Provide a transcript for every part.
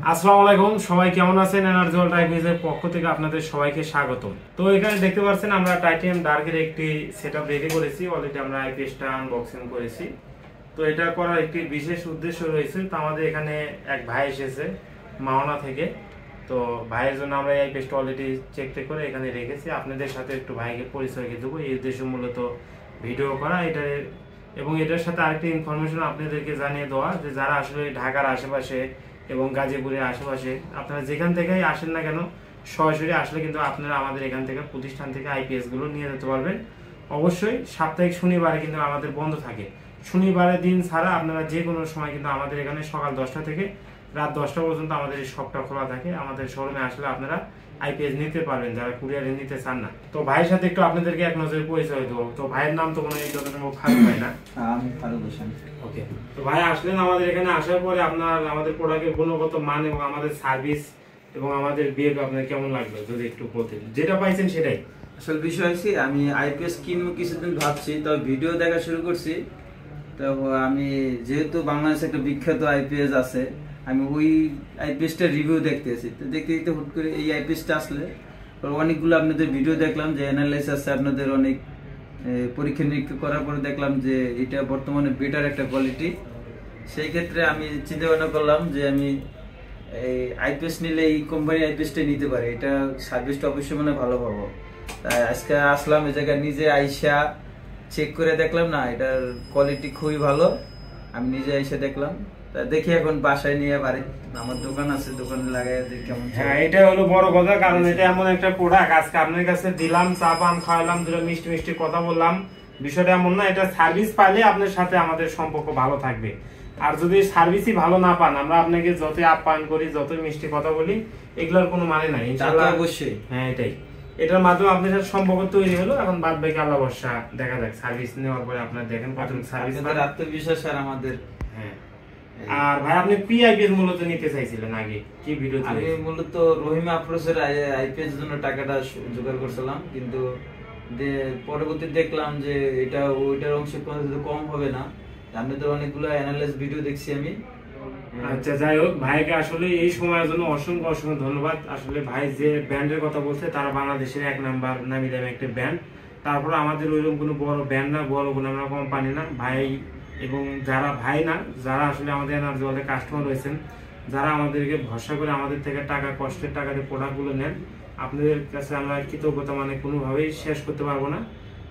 আসসালামু আলাইকুম, সবাই কেমন আছেন? এনার্জি ওয়ার্ল্ড আইপিএসের পক্ষ থেকে আপনাদের সবাইকে স্বাগতম। তো এখানে দেখতে পাচ্ছেন আমরা টাইটানিয়াম ডার্কের একটি সেটআপ রেডি করেছি। অলরেডি আমরা আইপিএসটা আনবক্সিং করেছি। তো এটা করার একটি বিশেষ উদ্দেশ্য রয়েছে। তো আমাদের এখানে এক ভাই এসেছে মাওনা থেকে। তো ভাইয়ের জন্য আমরা এই আইপিএসটা অলরেডি চেক করে এখানে রেখেছি। আপনাদের সাথে একটু ভাইকে পরিচয় দিয়ে দেবো। এই উদ্দেশ্য মূলত ভিডিও করা এটা, এবং এটার সাথে আরেকটি ইনফরমেশন আপনাদেরকে জানিয়ে দেওয়া যে যারা আসলে ঢাকার আশেপাশে এবং গাজীপুরের আশেপাশে আপনারা যেখান থেকেই আসেন না কেন, সরাসরি আসলে কিন্তু আপনারা আমাদের এখান থেকে প্রতিষ্ঠান থেকে আইপিএস গুলো নিয়ে যেতে পারবেন। অবশ্যই সাপ্তাহিক শনিবারে কিন্তু আমাদের বন্ধ থাকে। শনিবারের দিন ছাড়া আপনারা যে কোনো সময় কিন্তু আমাদের এখানে সকাল 10টা থেকে রাত 10টা পর্যন্ত আমাদের এই শপটা খোলা থাকে। আমাদের শোরুমে আসলে আপনারা আইপিএস নিতে পারবেন যারা কুরিয়ারে নিতে চান না। তো ভাইয়ের সাথে একটু আপনাদেরকে এক নজরে পরিচয় দেবো। তো ভাইয়ের নাম তো কোনো ফারুক ভাই না? আমি ফারুক হোসেন। ওকে, তো ভাই আসলেন আমাদের এখানে আসার পরে আপনার আমাদের প্রোডাক্টের গুণগত মান এবং আমাদের সার্ভিস এবং আমাদের বিহেভ আপনার কেমন লাগলো যদি একটু বলতেন। যেটা পাইছেন সেটাই। আসল বিষয় হচ্ছে আমি আইপিএস কিনবো কিছুদিন ভাবছি, তবে ভিডিও দেখা শুরু করছি। তো আমি যেহেতু বাংলাদেশে একটা বিখ্যাত আইপিএস আছে, আমি ওই আইপিএসটার রিভিউ দেখতেছি। তো দেখতে দেখতে হুট করে এই আইপিএসটা আসলে অনেকগুলো আপনাদের ভিডিও দেখলাম, যে অ্যানালাইস আছে আপনাদের অনেক পরীক্ষা নিরীক্ষা করার পরে দেখলাম যে এটা বর্তমানে বেটার একটা কোয়ালিটি। সেই ক্ষেত্রে আমি চিন্তা ভাবনা করলাম যে আমি এই আইপিএস নিলে এই কোম্পানি আইপিএসটাই নিতে পারি, এটা সার্ভিসটা অবশ্যই মানে ভালো পাবো। তাই আজকে আসলাম এই জায়গায়, নিজে আইসা চেক করে দেখলাম না এটার কোয়ালিটি খুবই ভালো। আমি নিজে এসে দেখলাম, তা দেখি এখন বাসায় নিয়ে পারি। আমার দোকান আছে, দোকানে লাগাই দেখি কেমন। হ্যাঁ, এটা হলো বড় কথা, কারণ এটা এমন একটা প্রোডাক্ট আজকে আপনার কাছে দিলাম, চা পান খাওয়ালাম, দুটো মিষ্টি মিষ্টি কথা বললাম। বিষয়টা এমন না, এটা সার্ভিস পাইলে আপনার সাথে আমাদের সম্পর্ক ভালো থাকবে। আর যদি সার্ভিসই ভালো না পান, আমরা আপনাকে যতই আপ্যায়ন করি, যতই মিষ্টি কথা বলি, এগুলোর কোনো মানে নাই ইনশাআল্লাহ। অবশ্যই হ্যাঁ, এটাই এটার মাধ্যমে আপনার সাথে সম্পর্ক তৈরি হলো। এখন বাদ বাকি আল্লাহ ভরসা, দেখা যাক সার্ভিস নেওয়ার পরে আপনার দেখেন কতটুকু সার্ভিস। আত্মবিশ্বাস আর আমাদের। হ্যাঁ, আর ভাই আপনি পি আইপিএস মূলত নিতে চাইছিলেন আগে কি ভিডিও? আমি মূলত রহিম আফরোজের আইপিএস জন্য টাকাটা জোগাড় করছিলাম, কিন্তু পরবর্তী দেখলাম যে এটা ওইটার অংশ কম হবে না। আপনাদের অনেকগুলো অ্যানালাইজ ভিডিও দেখছি আমি। আচ্ছা, যাই হোক, ভাইকে আসলে এই সময়ের জন্য অসংখ্য অসংখ্য ধন্যবাদ। আসলে ভাই যে ব্র্যান্ডের কথা বলছে তারা বাংলাদেশের 1 নাম্বার নামি দামি একটা ব্র্যান্ড। তারপর আমাদের ওইরকম কোনো বড় ব্র্যান্ড না, বড় কোনো আমরা কোম্পানি না ভাই। এবং যারা ভাই না, যারা আসলে আমাদের এনার্জি ওয়ার্ল্ডের কাস্টমার রয়েছেন, যারা আমাদেরকে ভরসা করে আমাদের থেকে টাকা কষ্টের টাকা দিয়ে প্রোডাক্টগুলো নেন, আপনাদের কাছে আমরা কৃতজ্ঞতা মানে কোনোভাবেই শেষ করতে পারবো না।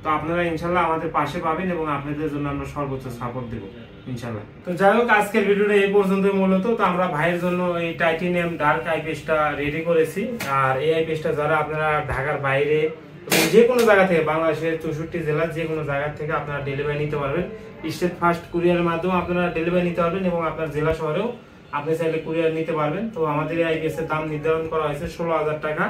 তো আপনারা ইনশাল্লাহ আমাদের পাশে পাবেন এবং আপনাদের জন্য আমরা সর্বোচ্চ সাপোর্ট দেবো ইনশাল্লাহ। তো যাই হোক, আজকের ভিডিওটা এই পর্যন্ত মূলত। তো আমরা ভাইয়ের জন্য এই টাইটানিয়াম ডার্ক আইপিএসটা রেডি করেছি। আর এই আইপিএসটা যারা আপনারা ঢাকার বাইরে যে কোনো জায়গা থেকে, বাংলাদেশের 64 জেলার যে কোনো জায়গা থেকে আপনারা ডেলিভারি নিতে পারবেন। স্টেট ফার্স্ট কুরিয়ারের মাধ্যমে আপনারা ডেলিভারি নিতে পারবেন এবং আপনার জেলা শহরেও আপনি চাইলে কুরিয়ার নিতে পারবেন। তো আমাদের এই আইপিএস এর দাম নির্ধারণ করা হয়েছে 16,000 টাকা,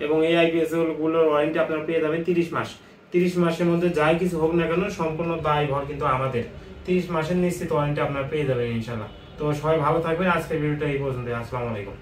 এবং এই আইপিএস গুলোর ওয়ারেন্টি আপনারা পেয়ে যাবেন 30 মাস। 30 মাসের মধ্যে যাই কিছু হোক না কেন, সম্পূর্ণ দায়ভার কিন্তু আমাদের। 30 মাসের নিশ্চিত ওয়ারেন্টি আপনারা পেয়ে যাবেন ইনশাল্লাহ। তো সবাই ভালো থাকবেন। আজকের ভিডিওটা এই পর্যন্ত। আসসালামু আলাইকুম।